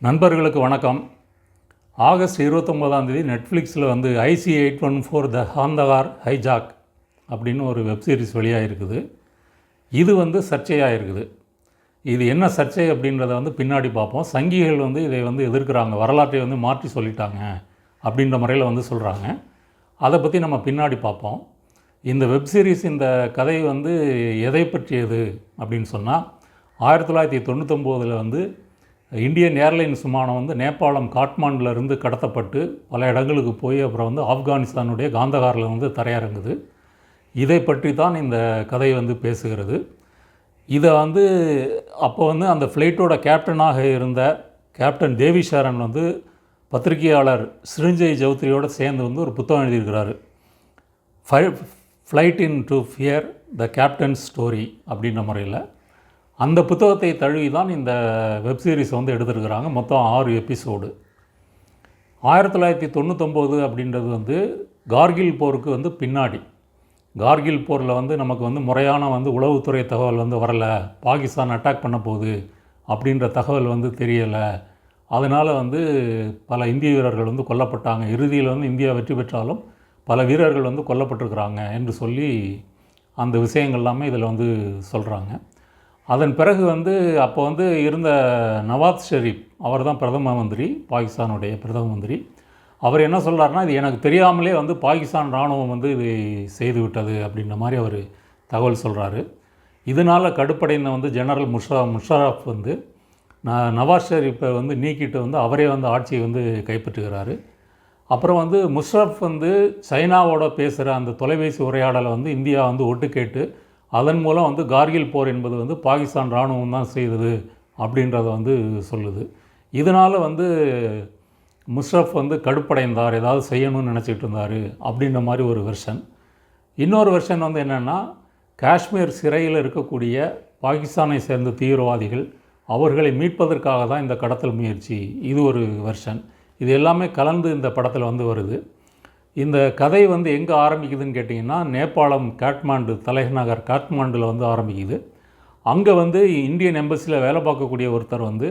நண்பர்களுக்கு வணக்கம். ஆகஸ்ட் 29 நெட்ஃப்ளிக்ஸில் வந்து IC-814 த காந்தகார் ஹைஜாக் அப்படின்னு ஒரு வெப்சீரிஸ் வெளியாக இருக்குது. இது வந்து சர்ச்சையாக இருக்குது. இது என்ன சர்ச்சை அப்படின்றத வந்து பின்னாடி பார்ப்போம். சங்கிகள் வந்து இதை வந்து எதிர்க்கிறாங்க, வரலாற்றை வந்து மாற்றி சொல்லிட்டாங்க அப்படின்ற முறையில் வந்து சொல்கிறாங்க. அதை பற்றி நம்ம பின்னாடி பார்ப்போம். இந்த வெப்சீரிஸ், இந்த கதை வந்து எதை பற்றியது அப்படின்னு சொன்னால், 1999 வந்து இந்தியன் ஏர்லைன்ஸ் விமானம் வந்து நேபாளம் காட்மாண்டுலேருந்து கடத்தப்பட்டு பல இடங்களுக்கு போய் அப்புறம் வந்து ஆப்கானிஸ்தானுடைய காந்தகாரில் வந்து தரையிறங்குது. இதை பற்றி தான் இந்த கதை வந்து பேசுகிறது. இதை வந்து அப்போ வந்து அந்த ஃப்ளைட்டோட கேப்டனாக இருந்த கேப்டன் தேவி ஷரன் வந்து பத்திரிகையாளர் சிருஞ்சய் சௌத்ரியோடு சேர்ந்து வந்து ஒரு புத்தகம் எழுதியிருக்கிறாரு. Flight into fear the captain story அப்படின்ற முறையில். அந்த புத்தகத்தை தழுவி தான் இந்த வெப்சீரிஸை வந்து எடுத்துருக்கிறாங்க. மொத்தம் 6 எபிசோடு. 1999 அப்படின்றது வந்து கார்கில் போருக்கு வந்து பின்னாடி. கார்கில் போரில் வந்து நமக்கு வந்து முறையான வந்து உளவுத்துறை தகவல் வந்து வரலை, பாகிஸ்தான் அட்டாக் பண்ண போகுது அப்படின்ற தகவல் வந்து தெரியலை. அதனால் வந்து பல இந்திய வீரர்கள் வந்து கொல்லப்பட்டாங்க. இறுதியில் வந்து இந்தியா வெற்றி பெற்றாலும் பல வீரர்கள் வந்து கொல்லப்பட்டிருக்கிறாங்க என்று சொல்லி அந்த விஷயங்கள் எல்லாமே இதில் வந்து சொல்கிறாங்க. அதன் பிறகு வந்து அப்போ வந்து இருந்த நவாஸ் ஷெரீப், அவர் தான் பிரதம மந்திரி, பாகிஸ்தானுடைய பிரதம மந்திரி. அவர் என்ன சொல்கிறாருன்னா, இது எனக்கு தெரியாமலே வந்து பாகிஸ்தான் இராணுவம் வந்து இதை செய்து விட்டது அப்படின்ற மாதிரி அவர் தகவல் சொல்கிறாரு. இதனால் கடுப்படைந்த வந்து ஜெனரல் முஷாரஃப் வந்து நவாஸ் ஷெரீப்பை வந்து நீக்கிட்டு வந்து அவரே வந்து ஆட்சியை வந்து கைப்பற்றுகிறாரு. அப்புறம் வந்து முஷாரஃப் வந்து சைனாவோட பேசுகிற அந்த தொலைபேசி உரையாடலை வந்து இந்தியா வந்து ஒட்டு கேட்டு அதன் மூலம் வந்து கார்கில் போர் என்பது வந்து பாகிஸ்தான் இராணுவம் தான் செய்தது அப்படின்றத வந்து சொல்லுது. இதனால் வந்து முஷாரஃப் வந்து கடுப்படைந்தார், ஏதாவது செய்யணும்னு நினச்சிட்டு இருந்தார் அப்படின்ற மாதிரி ஒரு வெர்ஷன். இன்னொரு வெர்ஷன் வந்து என்னென்னா, காஷ்மீர் சிறையில் இருக்கக்கூடிய பாகிஸ்தானை சேர்ந்த தீவிரவாதிகள், அவர்களை மீட்பதற்காக தான் இந்த கடத்தல் முயற்சி. இது ஒரு வெர்ஷன். இது எல்லாமே கலந்து இந்த படத்தில் வந்து வருது. இந்த கதை வந்து எங்கே ஆரம்பிக்குதுன்னு கேட்டிங்கன்னா, நேபாளம் காட்மாண்டு, தலைநகர் காட்மாண்டில் வந்து ஆரம்பிக்குது. அங்கே வந்து இந்தியன் எம்பசியில் வேலை பார்க்கக்கூடிய ஒருத்தர் வந்து,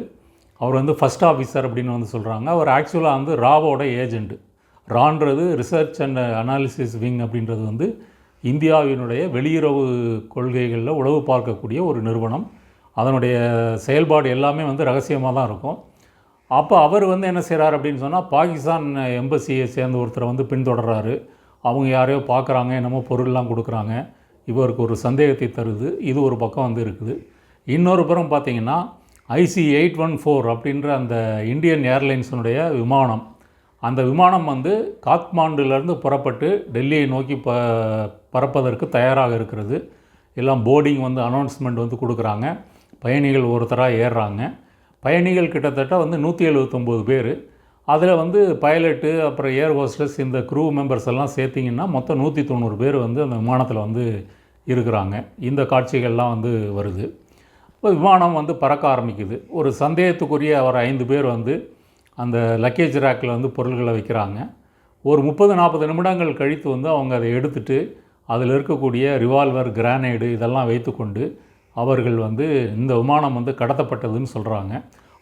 அவர் வந்து ஃபஸ்ட் ஆஃபீஸர் அப்படின்னு வந்து சொல்கிறாங்க. அவர் ஆக்சுவலாக வந்து ராவோட ஏஜெண்ட்டு. ரான்றது ரிசர்ச் அண்ட் அனாலிசிஸ் விங் அப்படின்றது வந்து இந்தியாவினுடைய வெளியுறவு கொள்கைகளில் உளவு பார்க்கக்கூடிய ஒரு நிறுவனம். அதனுடைய செயல்பாடு எல்லாமே வந்து ரகசியமாக தான் இருக்கும். அப்போ அவர் வந்து என்ன செய்கிறார் அப்படின்னு சொன்னால், பாகிஸ்தான் எம்பசியை சேர்ந்த ஒருத்தரை வந்து பின்தொடர்றாரு. அவங்க யாரையோ பார்க்குறாங்க, என்னமோ பொருள்லாம் கொடுக்குறாங்க. இவருக்கு ஒரு சந்தேகத்தை தருது. இது ஒரு பக்கம் வந்து இருக்குது. இன்னொரு புறம் பார்த்திங்கன்னா, IC-814 அப்படின்ற அந்த இந்தியன் ஏர்லைன்ஸினுடைய விமானம், அந்த விமானம் வந்து காத்மாண்டுலேருந்து புறப்பட்டு டெல்லியை நோக்கி பறப்பதற்கு தயாராக இருக்கிறது. எல்லாம் போர்டிங் வந்து அனௌன்ஸ்மெண்ட் வந்து கொடுக்குறாங்க. பயணிகள் ஒருத்தராக ஏறுறாங்க. பயணிகள் கிட்டத்தட்ட வந்து 179 பேர். அதில் வந்து பைலட்டு, அப்புறம் ஏர் ஹோஸ்டஸ், இந்த க்ரூ மெம்பர்ஸ் எல்லாம் சேர்த்திங்கன்னா மொத்தம் 190 பேர் வந்து அந்த விமானத்தில் வந்து இருக்கிறாங்க. இந்த காட்சிகள்லாம் வந்து வருது. இப்போ விமானம் வந்து பறக்க ஆரம்பிக்குது. ஒரு சந்தேகத்துக்குரிய ஒரு 5 பேர் வந்து அந்த லக்கேஜ் ரேக்கில் வந்து பொருள்களை வைக்கிறாங்க. ஒரு 30-40 நிமிடங்கள் கழித்து வந்து அவங்க அதை எடுத்துகிட்டு அதில் இருக்கக்கூடிய ரிவால்வர், கிரானைடு இதெல்லாம் வைத்துக்கொண்டு அவர்கள் வந்து இந்த விமானம் வந்து கடத்தப்பட்டதுன்னு சொல்கிறாங்க.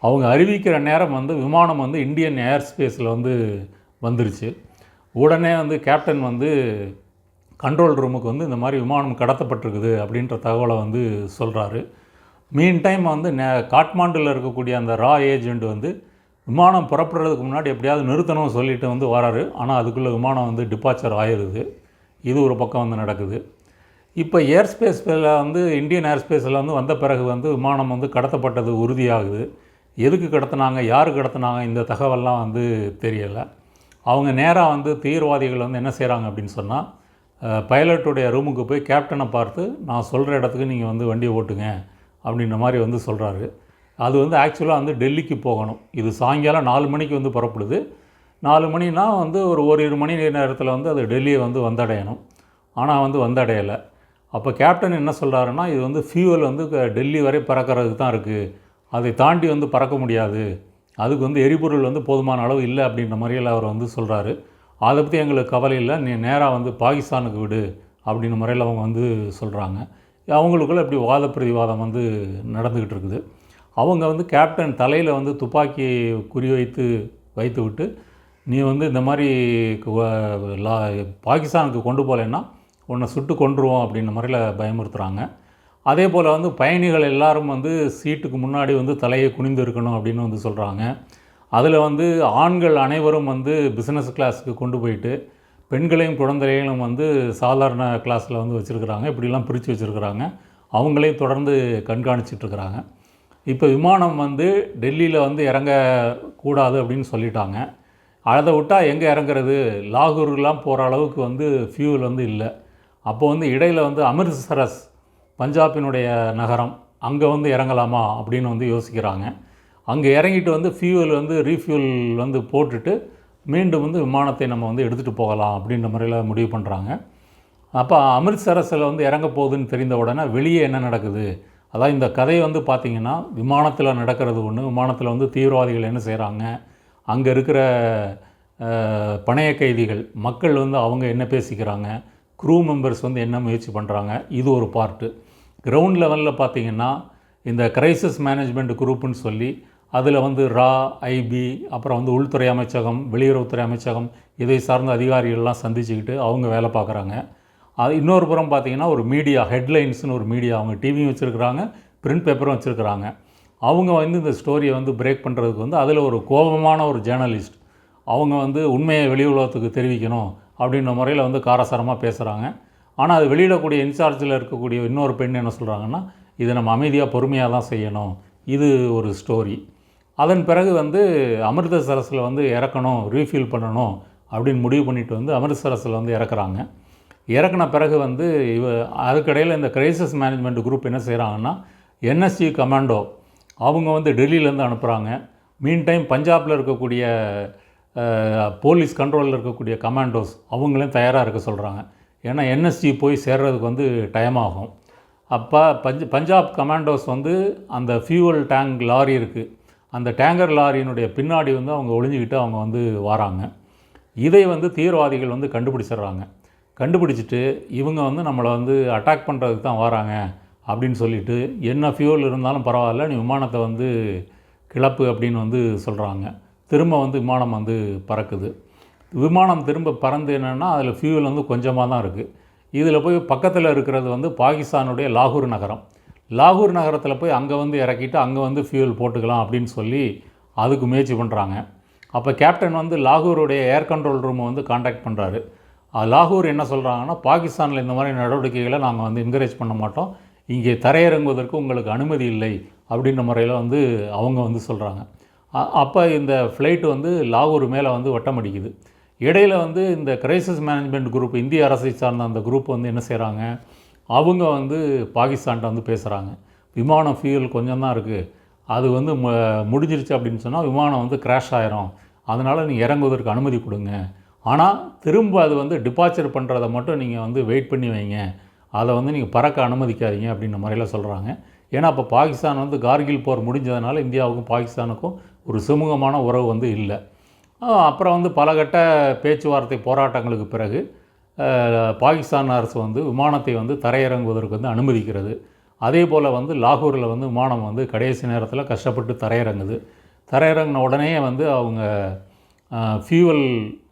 அவங்க அறிவிக்கிற நேரம் வந்து விமானம் வந்து இந்தியன் ஏர் ஸ்பேஸில் வந்து வந்துருச்சு. உடனே வந்து கேப்டன் வந்து கண்ட்ரோல் ரூமுக்கு வந்து இந்த மாதிரி விமானம் கடத்தப்பட்டிருக்குது அப்படின்ற தகவலை வந்து சொல்கிறாரு. மீன் டைம் வந்து காட்மாண்டில் இருக்கக்கூடிய அந்த ரா ஏஜெண்ட் வந்து விமானம் புறப்படுறதுக்கு முன்னாடி எப்படியாவது நிறுத்தணும்னு சொல்லிட்டு வந்து வராரு. ஆனால் அதுக்குள்ளே விமானம் வந்து டிபார்ச்சர் ஆயிடுது. இது ஒரு பக்கம் வந்து நடக்குது. இப்போ ஏர்ஸ்பேஸில் வந்து இந்தியன் ஏர்ஸ்பேஸில் வந்து வந்த பிறகு வந்து விமானம் வந்து கடத்தப்பட்டது உறுதியாகுது. எதுக்கு கடத்தினாங்க, யார் கடத்தினாங்க, இந்த தகவல்லாம் வந்து தெரியலை. அவங்க நேராக வந்து தீவிரவாதிகள் வந்து என்ன செய்கிறாங்க அப்படின்னு சொன்னால், பைலட்டுடைய ரூமுக்கு போய் கேப்டனை பார்த்து, நான் சொல்கிற இடத்துக்கு நீங்கள் வந்து வண்டியை ஓட்டுங்க அப்படின்ற மாதிரி வந்து சொல்கிறாரு. அது வந்து ஆக்சுவலாக வந்து டெல்லிக்கு போகணும். இது சாயங்காலம் 4 மணிக்கு வந்து புறப்படுது. 4 மணினா வந்து ஒரு 1 மணி நேரத்தில் வந்து அது டெல்லியை வந்து வந்தடையணும். ஆனால் வந்து வந்தடையலை. அப்போ கேப்டன் என்ன சொல்கிறாருன்னா, இது வந்து ஃபியூவல் வந்து டெல்லி வரை பறக்கிறதுக்கு தான் இருக்குது, அதை தாண்டி வந்து பறக்க முடியாது, அதுக்கு வந்து எரிபொருள் வந்து போதுமான அளவு இல்லை அப்படின்ற முறையில் அவர் வந்து சொல்கிறாரு. அதை பற்றி எங்களுக்கு கவலை இல்லை, நீ நேராக வந்து பாகிஸ்தானுக்கு விடு அப்படின்ற முறையில் அவங்க வந்து சொல்கிறாங்க. அவங்களுக்குள்ள இப்படி வாத பிரதிவாதம் வந்து நடந்துக்கிட்டு இருக்குது. அவங்க வந்து கேப்டன் தலையில் வந்து துப்பாக்கி வைத்து விட்டு நீ வந்து இந்த மாதிரி பாகிஸ்தானுக்கு கொண்டு போகலைன்னா உன்னை சுட்டு கொன்றுவோம் அப்படின்ற முறையில் பயமுறுத்துகிறாங்க. அதே போல் வந்து பயணிகள் எல்லாரும் வந்து சீட்டுக்கு முன்னாடி வந்து தலையை குனிந்து இருக்கணும் அப்படின்னு வந்து சொல்கிறாங்க. அதில் வந்து ஆண்கள் அனைவரும் வந்து பிஸ்னஸ் கிளாஸுக்கு கொண்டு போயிட்டு பெண்களையும் குழந்தைகளையும் வந்து சாதாரண கிளாஸில் வந்து வச்சுருக்கிறாங்க. இப்படிலாம் பிரித்து வச்சுருக்கிறாங்க. அவங்களையும் தொடர்ந்து கண்காணிச்சிட்ருக்கிறாங்க. இப்போ விமானம் வந்து டெல்லியில் வந்து இறங்கக்கூடாது அப்படின்னு சொல்லிட்டாங்க. அதை விட்டால் எங்கே இறங்குறது? லாகூர்லாம் போகிற அளவுக்கு வந்து ஃபியூல் வந்து இல்லை. அப்போ வந்து இடையில் வந்து அமிர்தசரஸ் பஞ்சாபினுடைய நகரம், அங்கே வந்து இறங்கலாமா அப்படின்னு வந்து யோசிக்கிறாங்க. அங்கே இறங்கிட்டு வந்து ஃபியூவல் வந்து ரீஃபியூல் வந்து போட்டுட்டு மீண்டும் வந்து விமானத்தை நம்ம வந்து எடுத்துகிட்டு போகலாம் அப்படின்ற முறையில் முடிவு பண்ணுறாங்க. அப்போ அமிர்தசரஸில் வந்து இறங்க போகுதுன்னு தெரிந்த உடனே வெளியே என்ன நடக்குது? அதான் இந்த கதை வந்து பார்த்திங்கன்னா விமானத்தில் நடக்கிறது ஒன்று. விமானத்தில் வந்து தீவிரவாதிகள் என்ன செய்கிறாங்க, அங்கே இருக்கிற பணைய கைதிகள் மக்கள் வந்து அவங்க என்ன பேசிக்கிறாங்க, க்ரூ மெம்பர்ஸ் வந்து என்ன முயற்சி பண்ணுறாங்க, இது ஒரு பார்ட்டு. கிரவுண்ட் லெவலில் பார்த்திங்கன்னா இந்த கிரைசிஸ் மேனேஜ்மெண்ட் குரூப்புன்னு சொல்லி அதில் வந்து ஐபி அப்புறம் வந்து உள்துறை அமைச்சகம், வெளியுறவுத்துறை அமைச்சகம் இதை சார்ந்த அதிகாரிகள்லாம் சந்திச்சுக்கிட்டு அவங்க வேலை பார்க்குறாங்க. அது இன்னொரு புறம் பார்த்திங்கன்னா ஒரு மீடியா ஹெட்லைன்ஸ்னு ஒரு மீடியா, அவங்க டிவியும் வச்சுருக்கிறாங்க, பிரிண்ட் பேப்பரும் வச்சுருக்கிறாங்க. அவங்க வந்து இந்த ஸ்டோரியை வந்து பிரேக் பண்ணுறதுக்கு வந்து அதில் ஒரு கோபமான ஒரு ஜேர்னலிஸ்ட் அவங்க வந்து உண்மையை வெளி உலகத்துக்கு தெரிவிக்கணும் அப்படின்ற முறையில் வந்து காரசாரமாக பேசுகிறாங்க. ஆனால் அது வெளியிடக்கூடிய இன்சார்ஜில் இருக்கக்கூடிய இன்னொரு பெண் என்ன சொல்கிறாங்கன்னா, இதை நம்ம அமைதியாக பொறுமையாக தான் செய்யணும், இது ஒரு ஸ்டோரி. அதன் பிறகு வந்து அமிர்தசரஸில் வந்து இறக்கணும், ரீஃபில் பண்ணணும் அப்படின்னு முடிவு பண்ணிட்டு வந்து அமிர்தசரஸில் வந்து இறக்குறாங்க. இறக்குன பிறகு வந்து அதுக்கடையில் இந்த கிரைசிஸ் மேனேஜ்மெண்ட் குரூப் என்ன செய்கிறாங்கன்னா, என்எஸ்ஜி கமாண்டோ அவங்க வந்து டெல்லியிலேருந்து அனுப்புகிறாங்க. மீன் டைம் பஞ்சாபில் இருக்கக்கூடிய போலீஸ் கண்ட்ரோலில் இருக்கக்கூடிய கமாண்டோஸ் அவங்களையும் தயாராக இருக்க சொல்கிறாங்க. ஏன்னா என்எஸ்ஜி போய் சேர்றதுக்கு வந்து டைம் ஆகும். அப்போ பஞ்சாப் கமாண்டோஸ் வந்து அந்த ஃபியூவல் டேங்க் லாரி இருக்குது, அந்த டேங்கர் லாரியினுடைய பின்னாடி வந்து அவங்க ஒளிஞ்சிக்கிட்டு அவங்க வந்து வராங்க. இதை வந்து தீவிரவாதிகள் வந்து கண்டுபிடிச்சிட்டு இவங்க வந்து நம்மளை வந்து அட்டாக் பண்ணுறதுக்கு தான் வராங்க அப்படின்னு சொல்லிவிட்டு என்ன ஃபியூல் இருந்தாலும் பரவாயில்ல, நீ விமானத்தை வந்து கிளப்பு அப்படின்னு வந்து சொல்கிறாங்க. திரும்ப வந்து விமானம் வந்து பறக்குது. விமானம் திரும்ப பறந்து என்னென்னா அதில் ஃபியூல் வந்து கொஞ்சமாக தான் இருக்குது. இதில் போய் பக்கத்தில் இருக்கிறது வந்து பாகிஸ்தானுடைய லாகூர் நகரம். லாகூர் நகரத்தில் போய் அங்கே வந்து இறக்கிட்டு அங்கே வந்து ஃபியூல் போட்டுக்கலாம் அப்படின்னு சொல்லி அதுக்கு முயற்சி பண்ணுறாங்க. அப்போ கேப்டன் வந்து லாகூருடைய ஏர் கண்ட்ரோல் ரூமை வந்து காண்டாக்ட் பண்ணுறாரு. லாகூர் என்ன சொல்கிறாங்கன்னா, பாகிஸ்தானில் இந்த மாதிரி நடவடிக்கைகளை நாங்கள் வந்து என்கரேஜ் பண்ண மாட்டோம், இங்கே தரையிறங்குவதற்கு உங்களுக்கு அனுமதி இல்லை அப்படின்ற முறையில் வந்து அவங்க வந்து சொல்கிறாங்க. அப்போ இந்த ஃப்ளைட்டு வந்து லாகூர் மேலே வந்து வட்டமடிக்குது. இடையில் வந்து இந்த கிரைசிஸ் மேனேஜ்மெண்ட் குரூப், இந்திய அரசை சார்ந்த அந்த குரூப் வந்து என்ன செய்கிறாங்க, அவங்க வந்து பாகிஸ்தான்கிட்ட வந்து பேசுகிறாங்க. விமானம் ஃபியூல் கொஞ்சம் தான் இருக்குது, அது வந்து முடிஞ்சிருச்சு அப்படின்னு சொன்னால் விமானம் வந்து கிராஷ் ஆயிரும், அதனால் நீங்கள் இறங்குவதற்கு அனுமதி கொடுங்க, ஆனால் திரும்ப அது வந்து டிபார்ச்சர் பண்ணுறதை மட்டும் நீங்கள் வந்து வெயிட் பண்ணி வைங்க, அதை வந்து நீங்கள் பறக்க அனுமதிக்காதீங்க அப்படின்ற முறையில் சொல்கிறாங்க. ஏன்னா அப்போ பாகிஸ்தான் வந்து கார்கில் போர் முடிஞ்சதுனால இந்தியாவுக்கும் பாகிஸ்தானுக்கும் ஒரு சுமூகமான உறவு வந்து இல்லை. அப்புறம் வந்து பலகட்ட பேச்சுவார்த்தை போராட்டங்களுக்கு பிறகு பாகிஸ்தான் அரசு வந்து விமானத்தை வந்து தரையிறங்குவதற்கு வந்து அனுமதிக்கிறது. அதே போல் வந்து லாகூரில் வந்து விமானம் வந்து கடைசி நேரத்தில் கஷ்டப்பட்டு தரையிறங்கின உடனே வந்து அவங்க ஃபியூவல்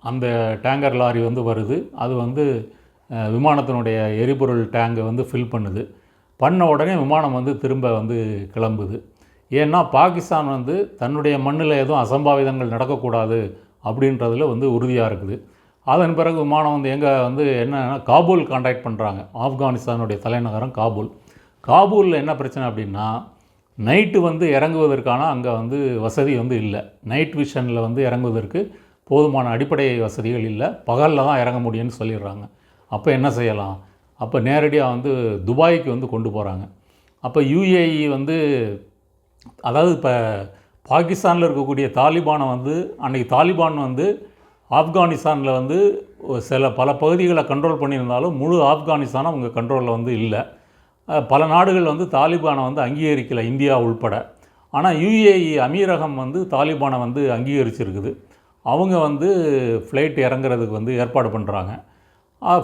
அந்த டேங்கர் லாரி வந்து வருது. அது வந்து விமானத்தினுடைய எரிபொருள் டேங்கை வந்து ஃபில் பண்ண உடனே விமானம் வந்து திரும்ப வந்து கிளம்புது. ஏன்னா பாகிஸ்தான் வந்து தன்னுடைய மண்ணில் எதுவும் அசம்பாவிதங்கள் நடக்கக்கூடாது அப்படின்றதில் வந்து உறுதியாக இருக்குது. அதன் பிறகு விமானம் வந்து எங்கே வந்து என்னன்னா காபூல் காண்டாக்ட் பண்ணுறாங்க. ஆப்கானிஸ்தானுடைய தலைநகரம் காபூலில் என்ன பிரச்சனை அப்படின்னா, நைட்டு வந்து இறங்குவதற்கான அங்கே வந்து வசதி வந்து இல்லை. நைட் விஷனில் வந்து இறங்குவதற்கு போதுமான அடிப்படை வசதிகள் இல்லை, பகலில் தான் இறங்க முடியும்னு சொல்லிடுறாங்க. அப்போ என்ன செய்யலாம்? அப்போ நேரடியாக வந்து துபாய்க்கு வந்து கொண்டு போகிறாங்க. அப்போ யுஏஇ வந்து, அதாவது இப்போ பாகிஸ்தானில் இருக்கக்கூடிய தாலிபானை வந்து அன்றைக்கி தாலிபான் வந்து ஆப்கானிஸ்தானில் வந்து பல பகுதிகளை கண்ட்ரோல் பண்ணியிருந்தாலும் முழு ஆப்கானிஸ்தானும் அவங்க கண்ட்ரோலில் வந்து இல்லை. பல நாடுகள் வந்து தாலிபானை வந்து அங்கீகரிக்கலை, இந்தியா உள்பட. ஆனால் யுஏஇ அமீரகம் வந்து தாலிபானை வந்து அங்கீகரிச்சிருக்குது. அவங்க வந்து ஃப்ளைட் இறங்குறதுக்கு வந்து ஏற்பாடு பண்ணுறாங்க.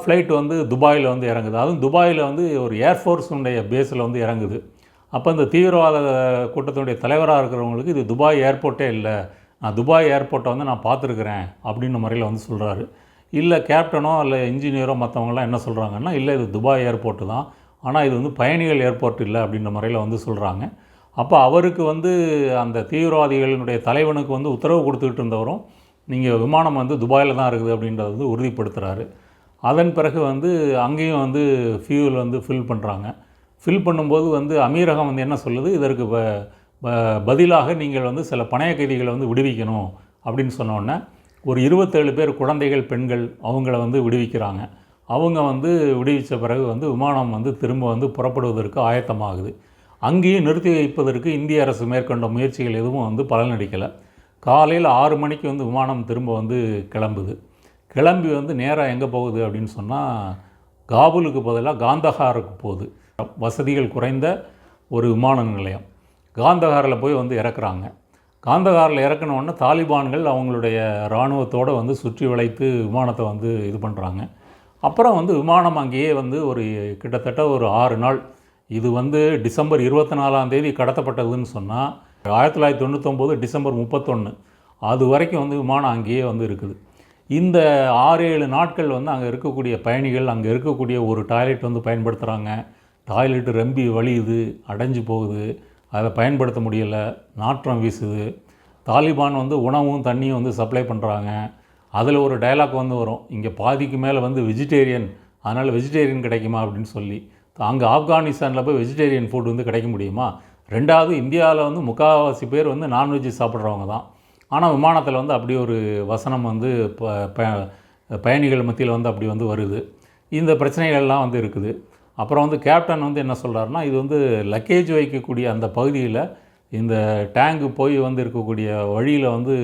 ஃப்ளைட் வந்து துபாயில் வந்து இறங்குது. அதுவும் துபாயில் வந்து ஒரு ஏர்ஃபோர்ஸுடைய பேஸில் வந்து இறங்குது. அப்போ இந்த தீவிரவாத கூட்டத்தினுடைய தலைவராக இருக்கிறவங்களுக்கு இது துபாய் ஏர்போர்ட்டே இல்லை, நான் துபாய் ஏர்போர்ட்டை வந்து நான் பார்த்துருக்குறேன் அப்படின்ற முறையில் வந்து சொல்கிறாரு. இல்லை கேப்டனோ இல்லை இன்ஜினியரோ மற்றவங்களாம் என்ன சொல்கிறாங்கன்னா, இல்லை இது துபாய் ஏர்போர்ட்டு தான், ஆனால் இது வந்து பயணிகள் ஏர்போர்ட் இல்லை அப்படின்ற முறையில் வந்து சொல்கிறாங்க. அப்போ அவருக்கு வந்து அந்த தீவிரவாதிகளினுடைய தலைவனுக்கு வந்து உத்தரவு கொடுத்துக்கிட்டு இருந்தவரும் நீங்கள் விமானம் வந்து துபாயில் தான் இருக்குது அப்படின்றத வந்து உறுதிப்படுத்துகிறாரு. அதன் பிறகு வந்து அங்கேயும் வந்து ஃபியூல் வந்து ஃபில் பண்ணுறாங்க. ஃபில் பண்ணும்போது வந்து அமீரகம் வந்து என்ன சொல்லுது, இதற்கு பதிலாக நீங்கள் வந்து சில பணைய கைதிகளை வந்து விடுவிக்கணும் அப்படின்னு சொன்னோடனே ஒரு 27 பேர் குழந்தைகள், பெண்கள் அவங்கள வந்து விடுவிக்கிறாங்க. அவங்க வந்து விடுவித்த பிறகு வந்து விமானம் வந்து திரும்ப வந்து புறப்படுவதற்கு ஆயத்தமாகுது. அங்கேயும் நிறுத்தி வைப்பதற்கு இந்திய அரசு மேற்கொண்ட முயற்சிகள் எதுவும் வந்து பலனளிக்கலை. காலையில் 6 மணிக்கு வந்து விமானம் திரும்ப வந்து கிளம்புது. கிளம்பி வந்து நேராக எங்கே போகுது அப்படின்னு சொன்னால் காபூலுக்கு பதிலாக காந்தஹாருக்கு போகுது. வசதிகள் குறைந்த ஒரு விமான நிலையம். காந்தஹாரில் போய் வந்து இறக்குறாங்க. காந்தஹாரில் இறக்குனோடனே தாலிபான்கள் அவங்களுடைய இராணுவத்தோடு வந்து சுற்றி வளைத்து விமானத்தை வந்து இது பண்ணுறாங்க. அப்புறம் வந்து விமானம் அங்கேயே வந்து ஒரு கிட்டத்தட்ட ஒரு 6 நாள், இது வந்து டிசம்பர் 24 கடத்தப்பட்டதுன்னு சொன்னால் 1999 டிசம்பர் 31 அது வரைக்கும் வந்து விமானம் அங்கேயே வந்து இருக்குது. இந்த 6-7 நாட்கள் வந்து அங்கே இருக்கக்கூடிய பயணிகள் அங்கே இருக்கக்கூடிய ஒரு டாய்லெட் வந்து பயன்படுத்துகிறாங்க. டாய்லெட்டு ரொம்பி வலியுது, அடைஞ்சு போகுது, அதை பயன்படுத்த முடியலை, நாற்றம் வீசுது. தாலிபான் வந்து உணவும் தண்ணியும் வந்து சப்ளை பண்ணுறாங்க. அதில் ஒரு டயலாக் வந்து வரும், இங்கே பாதிக்கு மேலே வந்து வெஜிடேரியன், அதனால் வெஜிடேரியன் கிடைக்குமா அப்படின்னு சொல்லி. அங்கே ஆப்கானிஸ்தானில் போய் வெஜிடேரியன் ஃபுட் வந்து கிடைக்க முடியுமா? ரெண்டாவது, இந்தியாவில் வந்து முக்கால்வாசி பேர் வந்து நான்வெஜ் சாப்பிட்றவங்க தான். ஆனால் விமானத்தில் வந்து அப்படி ஒரு வசனம் வந்து பயணிகள் மத்தியில் வந்து அப்படி வந்து வருது. இந்த பிரச்சனைகள்லாம் வந்து இருக்குது. அப்புறம் வந்து கேப்டன் வந்து என்ன சொல்கிறாருன்னா, இது வந்து லக்கேஜ் வைக்கக்கூடிய அந்த பகுதியில் இந்த டேங்கு போய் வந்து இருக்கக்கூடிய வழியில் வந்து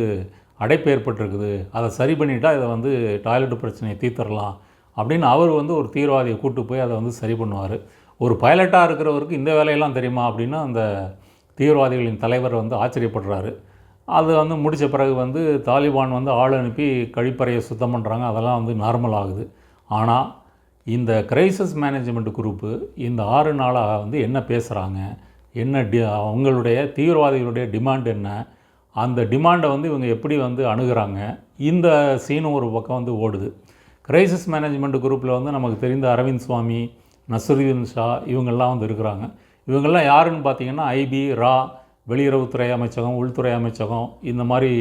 அடைப்பு ஏற்பட்டிருக்குது, அதை சரி பண்ணிட்டால் இதை வந்து டாய்லெட் பிரச்சனையை தீர்த்தரலாம் அப்படின்னு அவர் வந்து ஒரு தீவிரவாதியை கூட்டு போய் அதை வந்து சரி பண்ணுவார். ஒரு பைலட்டாக இருக்கிறவருக்கு இந்த வேலையெல்லாம் தெரியுமா அப்படின்னு அந்த தீவிரவாதிகளின் தலைவர் வந்து ஆச்சரியப்படுறாரு. அது வந்து முடித்த பிறகு வந்து தாலிபான் வந்து ஆள் அனுப்பி கழிப்பறையை சுத்தம் பண்ணுறாங்க, அதெல்லாம் வந்து நார்மல் ஆகுது. ஆனால் இந்த கிரைசிஸ் மேனேஜ்மெண்ட் குரூப்பு இந்த 6 நாளாக வந்து என்ன பேசுகிறாங்க, என்ன அவங்களுடைய தீவிரவாதிகளுடைய டிமாண்ட் என்ன, அந்த டிமாண்டை வந்து இவங்க எப்படி வந்து அணுகிறாங்க, இந்த சீனும் ஒரு பக்கம் வந்து ஓடுது. கிரைசிஸ் மேனேஜ்மெண்ட் குரூப்பில் வந்து நமக்கு தெரிந்த அரவிந்த் சுவாமி, நஸ்ருதீன் ஷா இவங்கெல்லாம் வந்து இருக்கிறாங்க. இவங்கெல்லாம் யாருன்னு பார்த்திங்கன்னா ஐபி, ரா, வெளியுறவுத்துறை அமைச்சகம், உள்துறை அமைச்சகம், இந்த மாதிரி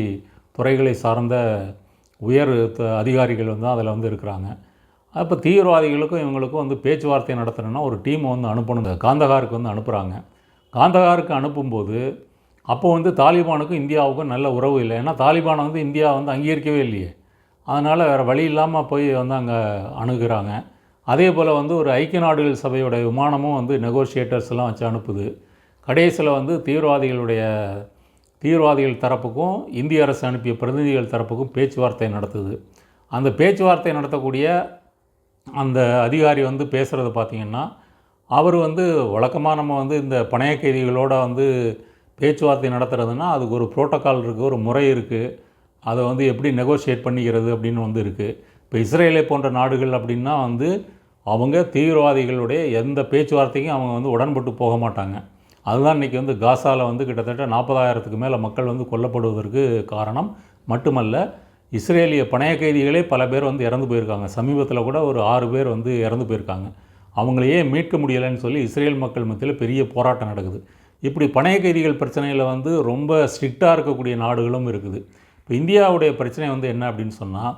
துறைகளை சார்ந்த உயர் அதிகாரிகள் வந்து அதில் வந்து இருக்கிறாங்க. அப்போ தீவிரவாதிகளுக்கும் இவங்களுக்கும் வந்து பேச்சுவார்த்தை நடத்தணுன்னா ஒரு டீமை வந்து அனுப்பணும். காந்தகாருக்கு வந்து அனுப்புகிறாங்க. காந்தகாருக்கு அனுப்பும்போது அப்போ வந்து தாலிபானுக்கும் இந்தியாவுக்கும் நல்ல உறவு இல்லை. ஏன்னா தாலிபானை வந்து இந்தியா வந்து அங்கீகரிக்கவே இல்லையே, அதனால் வேறு வழி இல்லாமல் போய் வந்து அங்கே அணுகுறாங்க. அதே போல் வந்து ஒரு ஐக்கிய நாடுகள் சபையோட விமானமும் வந்து நெகோஷியேட்டர்ஸ் எல்லாம் வச்சு அனுப்புது. கடைசியில் வந்து தீவிரவாதிகள் தரப்புக்கும் இந்திய அரசு அனுப்பிய பிரதிநிதிகள் தரப்புக்கும் பேச்சுவார்த்தை நடத்துது. அந்த பேச்சுவார்த்தை நடத்தக்கூடிய அந்த அதிகாரி வந்து பேசுகிறது பார்த்திங்கன்னா, அவர் வந்து வழக்கமாக நம்ம வந்து இந்த பணைய கைதிகளோடு வந்து பேச்சுவார்த்தை நடத்துகிறதுனா அதுக்கு ஒரு ப்ரோட்டோக்கால் இருக்குது, ஒரு முறை இருக்குது, அதை வந்து எப்படி நெகோஷியேட் பண்ணிக்கிறது அப்படின்னு வந்து இருக்குது. இப்போ இஸ்ரேலை போன்ற நாடுகள் அப்படின்னா வந்து அவங்க தீவிரவாதிகளுடைய எந்த பேச்சுவார்த்தைக்கும் அவங்க வந்து உடன்பட்டு போக மாட்டாங்க. அதுதான் இன்றைக்கி வந்து காசாவில் வந்து கிட்டத்தட்ட 40,000க்கு மேலே மக்கள் வந்து கொல்லப்படுவதற்கு காரணம். மட்டுமல்ல, இஸ்ரேலிய பணைய கைதிகளே பல பேர் வந்து இறந்து போயிருக்காங்க. சமீபத்தில் கூட ஒரு 6 பேர் வந்து இறந்து போயிருக்காங்க. அவங்களையே மீட்க முடியலைன்னு சொல்லி இஸ்ரேல் மக்கள் மத்தியில் பெரிய போராட்டம் நடக்குது. இப்படி பணைய கைதிகள் பிரச்சனையில் வந்து ரொம்ப ஸ்ட்ரிக்டாக இருக்கக்கூடிய நாடுகளும் இருக்குது. இப்போ இந்தியாவுடைய பிரச்சனை வந்து என்ன அப்படின்னு சொன்னால்,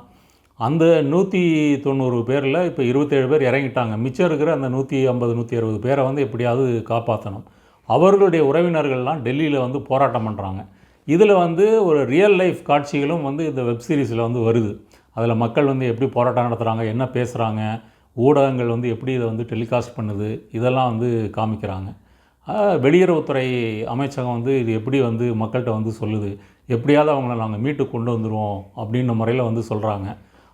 அந்த 190 பேரில் இப்போ 27 பேர் இறங்கிட்டாங்க. மிச்சம் இருக்கிற அந்த 150 160 பேரை வந்து எப்படியாவது காப்பாற்றணும். அவர்களுடைய உறவினர்கள்லாம் டெல்லியில் வந்து போராட்டம் பண்ணுறாங்க. இதில் வந்து ஒரு ரியல் லைஃப் காட்சிகளும் வந்து இந்த வெப் சீரிஸில் வந்து வருது. அதில் மக்கள் வந்து எப்படி போராட்டம் நடத்துகிறாங்க, என்ன பேசுகிறாங்க, ஊடகங்கள் வந்து எப்படி இதை வந்து டெலிகாஸ்ட் பண்ணுது, இதெல்லாம் வந்து காமிக்கிறாங்க. வெளியுறவுத்துறை அமைச்சகம் வந்து இது எப்படி வந்து மக்கள்கிட்ட வந்து சொல்லுது, எப்படியாவது அவங்கள நாங்கள் மீட்டு கொண்டு வந்துடுவோம் அப்படின்ற முறையில் வந்து சொல்கிறாங்க.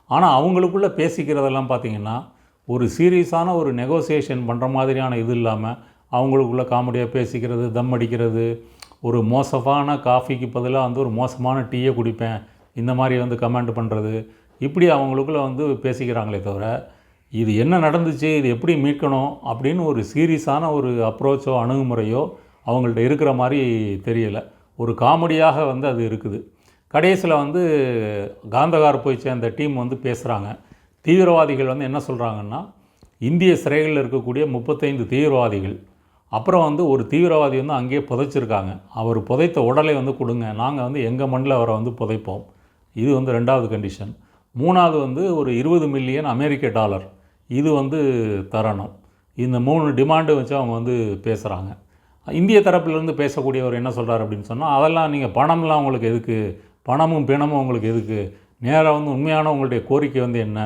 ஆனால் அவங்களுக்குள்ளே பேசிக்கிறதெல்லாம் பார்த்திங்கன்னா ஒரு சீரியஸான ஒரு நெகோசியேஷன் பண்ணுற மாதிரியான இது இல்லாமல் அவங்களுக்குள்ளே காமெடியாக பேசிக்கிறது, தம் அடிக்கிறது, ஒரு மோசமான காஃபிக்கு பதிலாக வந்து ஒரு மோசமான டீயை குடிப்பேன், இந்த மாதிரி வந்து கமெண்ட் பண்ணுறது, இப்படி அவங்களுக்குள்ளே வந்து பேசிக்கிறாங்களே தவிர இது என்ன நடந்துச்சு, இது எப்படி மீட்கணும் அப்படின்னு ஒரு சீரியஸான ஒரு அப்ரோச்சோ அணுகுமுறையோ அவங்கள்ட்ட இருக்கிற மாதிரி தெரியலை. ஒரு காமெடியாக வந்து அது இருக்குது. கடைசியில் வந்து காந்தகார் போய் சேர்ந்த டீம் வந்து பேசுகிறாங்க. தீவிரவாதிகள் வந்து என்ன சொல்கிறாங்கன்னா, இந்திய சிறைகளில் இருக்கக்கூடிய 35 தீவிரவாதிகள், அப்புறம் வந்து ஒரு தீவிரவாதி வந்து அங்கேயே புதைச்சிருக்காங்க. அவர் புதைத்த உடலை வந்து கொடுங்க, நாங்கள் வந்து எங்கள் மண்ணில் அவரை வந்து புதைப்போம். இது வந்து 2வது கண்டிஷன். 3வது வந்து ஒரு 20 மில்லியன் அமெரிக்க டாலர் இது வந்து தரணும். இந்த 3 டிமாண்டு வச்சு அவங்க வந்து பேசுகிறாங்க. இந்திய தரப்பிலிருந்து பேசக்கூடியவர் என்ன சொல்கிறார் அப்படின்னு சொன்னால், அதெல்லாம் நீங்கள் பணம்லாம் உங்களுக்கு எதுக்கு, பணமும் பிணமும் உங்களுக்கு எதுக்கு, நேராக வந்து உண்மையான உங்களுடைய கோரிக்கை வந்து என்ன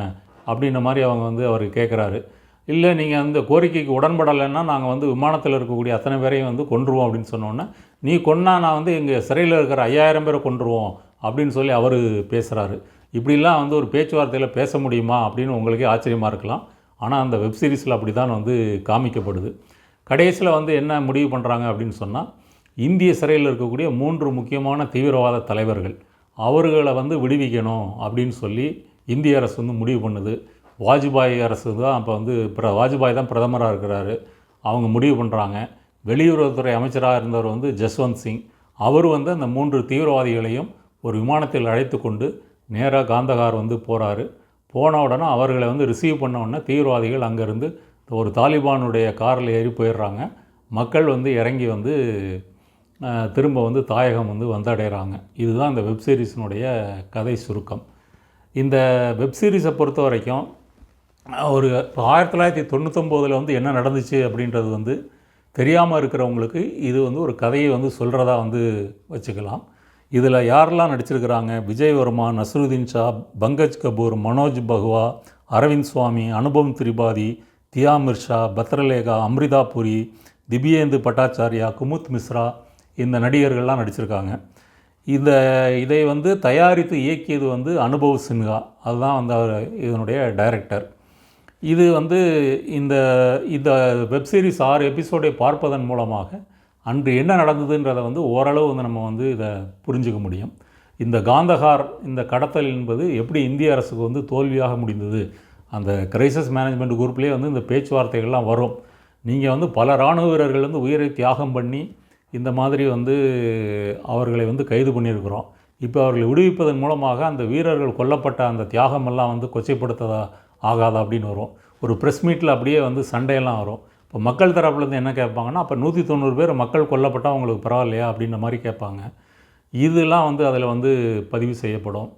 அப்படின்ற மாதிரி அவங்க வந்து அவர் கேட்குறாரு. இல்லை நீங்கள் அந்த கோரிக்கைக்கு உடன்படலைன்னா நாங்கள் வந்து விமானத்தில் இருக்கக்கூடிய அத்தனை பேரையும் வந்து கொன்றுவோம் அப்படின்னு சொன்னோன்னே, நீ கொன்னா நான் வந்து எங்கள் சிறையில் இருக்கிற 5000 பேரை கொன்றுவோம் அப்படின்னு சொல்லி அவர் பேசுகிறாரு. இப்படிலாம் வந்து ஒரு பேச்சுவார்த்தையில் பேச முடியுமா அப்படின்னு உங்களுக்கே ஆச்சரியமாக இருக்கலாம். ஆனால் அந்த வெப்சீரிஸில் அப்படி தான் வந்து காமிக்கப்படுது. கடைசியில் வந்து என்ன முடிவு பண்ணுறாங்க அப்படின்னு சொன்னால், இந்திய சிறையில் இருக்கக்கூடிய 3 முக்கியமான தீவிரவாத தலைவர்கள் அவர்களை வந்து விடுவிக்கணும் அப்படின்னு சொல்லி இந்திய அரசு வந்து முடிவு பண்ணுது. வாஜ்பாய் அரசு தான் அப்போ வந்து வாஜ்பாய் தான் பிரதமராக இருக்கிறாரு. அவங்க முடிவு பண்ணுறாங்க. வெளியுறவுத்துறை அமைச்சராக இருந்தவர் வந்து ஜஸ்வந்த் சிங், அவர் வந்து அந்த 3 தீவிரவாதிகளையும் ஒரு விமானத்தில் அழைத்து கொண்டு நேராக காந்தகார் வந்து போகிறாரு. போன உடனே அவர்களை வந்து ரிசீவ் பண்ண உடனே தீவிரவாதிகள் அங்கேருந்து ஒரு தாலிபானுடைய காரில் ஏறி போயிடுறாங்க. மக்கள் வந்து இறங்கி வந்து திரும்ப வந்து தாயகம் வந்து வந்தடைகிறாங்க. இதுதான் இந்த வெப்சீரிஸினுடைய கதை சுருக்கம். இந்த வெப்சீரிஸை பொறுத்த வரைக்கும் ஒரு 1999 வந்து என்ன நடந்துச்சு அப்படின்றது வந்து தெரியாமல் இருக்கிறவங்களுக்கு இது வந்து ஒரு கதையை வந்து சொல்கிறதா வந்து வச்சுக்கலாம். இதில் யாரெல்லாம் நடிச்சிருக்கிறாங்க, விஜய் வர்மா, நஸ்ருதீன் ஷா, பங்கஜ் கபூர், மனோஜ் பகுவா, அரவிந்த் சுவாமி, அனுபம் திரிபாதி, தியா மிர்ஷா, பத்ரலேகா, அம்ரிதா புரி, திவ்யேந்து பட்டாச்சாரியா, குமுத் மிஸ்ரா, இந்த நடிகர்கள்லாம் நடிச்சிருக்காங்க. இதை வந்து தயாரித்து இயக்கியது வந்து அனுபவ் சின்ஹா, அதுதான் வந்து இதனுடைய டைரக்டர். இது வந்து இந்த இந்த வெப்சீரிஸ் 6 எபிசோடை பார்ப்பதன் மூலமாக அன்று என்ன நடந்ததுன்றதை வந்து ஓரளவு வந்து நம்ம வந்து இதை புரிஞ்சுக்க முடியும். இந்த காந்தகார் இந்த கடத்தல் என்பது எப்படி இந்திய அரசுக்கு வந்து தோல்வியாக முடிந்தது. அந்த கிரைசிஸ் மேனேஜ்மெண்ட் குரூப்லேயே வந்து இந்த பேச்சுவார்த்தைகள்லாம் வரும். நீங்கள் வந்து பல இராணுவ வீரர்கள் வந்து உயிரை தியாகம் பண்ணி இந்த மாதிரி வந்து அவர்களை வந்து கைது பண்ணியிருக்கிறோம். இப்போ அவர்களை விடுவிப்பதன் மூலமாக அந்த வீரர்கள் கொல்லப்பட்ட அந்த தியாகமெல்லாம் வந்து கொச்சைப்படுத்ததா ஆகாதா அப்படின்னு வரும். ஒரு ப்ரெஸ் மீட்டில் அப்படியே வந்து சண்டையெல்லாம் வரும். இப்போ மக்கள் தரப்புலேருந்து என்ன கேட்பாங்கன்னா, அப்போ 190 பேர் மக்கள் கொல்லப்பட்டால் அவங்களுக்கு பரவாயில்லையா அப்படின்ற மாதிரி கேட்பாங்க. இதெல்லாம் வந்து அதில் வந்து பதிவு செய்யப்படும்.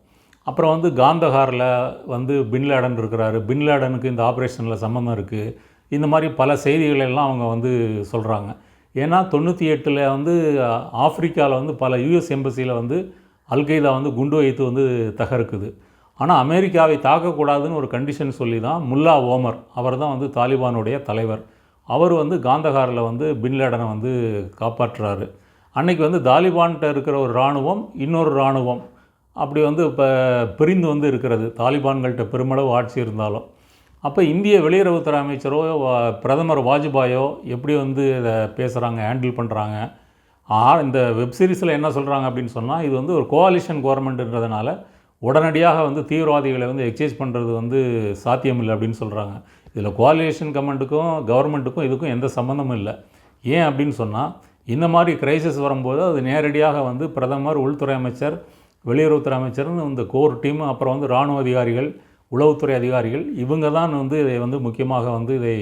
அப்புறம் வந்து காந்தகாரில் வந்து பின்லேடன் இருக்கிறாரு, பின்லேடனுக்கு இந்த ஆப்ரேஷனில் சம்மந்தம் இருக்குது, இந்த மாதிரி பல செய்திகளெல்லாம் அவங்க வந்து சொல்கிறாங்க. ஏன்னா 98 வந்து ஆஃப்ரிக்காவில் வந்து பல யூஎஸ் எம்பசியில் வந்து அல்கைதா வந்து குண்டு வைத்து வந்து தகர்க்குது. ஆனால் அமெரிக்காவை தாக்கக்கூடாதுன்னு ஒரு கண்டிஷன் சொல்லி தான் முல்லா ஓமர், அவர் தான் வந்து தாலிபானுடைய தலைவர், அவர் வந்து காந்தகாரில் வந்து பின்லேடனை வந்து காப்பாற்றுறாரு. அன்றைக்கி வந்து தாலிபான்கிட்ட இருக்கிற ஒரு இராணுவம் இன்னொரு இராணுவம் அப்படி வந்து இப்போ பிரிந்து வந்து இருக்கிறது, தாலிபான்கள்கிட்ட பெருமளவு ஆட்சி இருந்தாலும். அப்போ இந்திய வெளியுறவுத்துறை அமைச்சரோ பிரதமர் வாஜ்பாயோ எப்படி வந்து இதை பேசுகிறாங்க, ஹேண்டில் பண்ணுறாங்க. இந்த வெப்சீரிஸில் என்ன சொல்கிறாங்க அப்படின்னு சொன்னால், இது வந்து ஒரு கோஆலிஷன் கவர்மெண்ட்டுன்றதுனால உடனடியாக வந்து தீவிரவாதிகளை வந்து எக்ஸைஸ் பண்ணுறது வந்து சாத்தியமில்லை அப்படின்னு சொல்கிறாங்க. இதில் கோஆலிஷன் கவர்மெண்ட்டுக்கும் இதுக்கும் எந்த சம்மந்தமும் இல்லை. ஏன் அப்படின்னு சொன்னால், இந்த மாதிரி கிரைசிஸ் வரும்போது அது நேரடியாக வந்து பிரதமர், உள்துறை அமைச்சர், வெளியுறவுத்துறை அமைச்சர்னு இந்த கோர் டீம், அப்புறம் வந்து இராணுவ அதிகாரிகள், உளவுத்துறை அதிகாரிகள், இவங்க தான் வந்து இதை வந்து முக்கியமாக வந்து இதை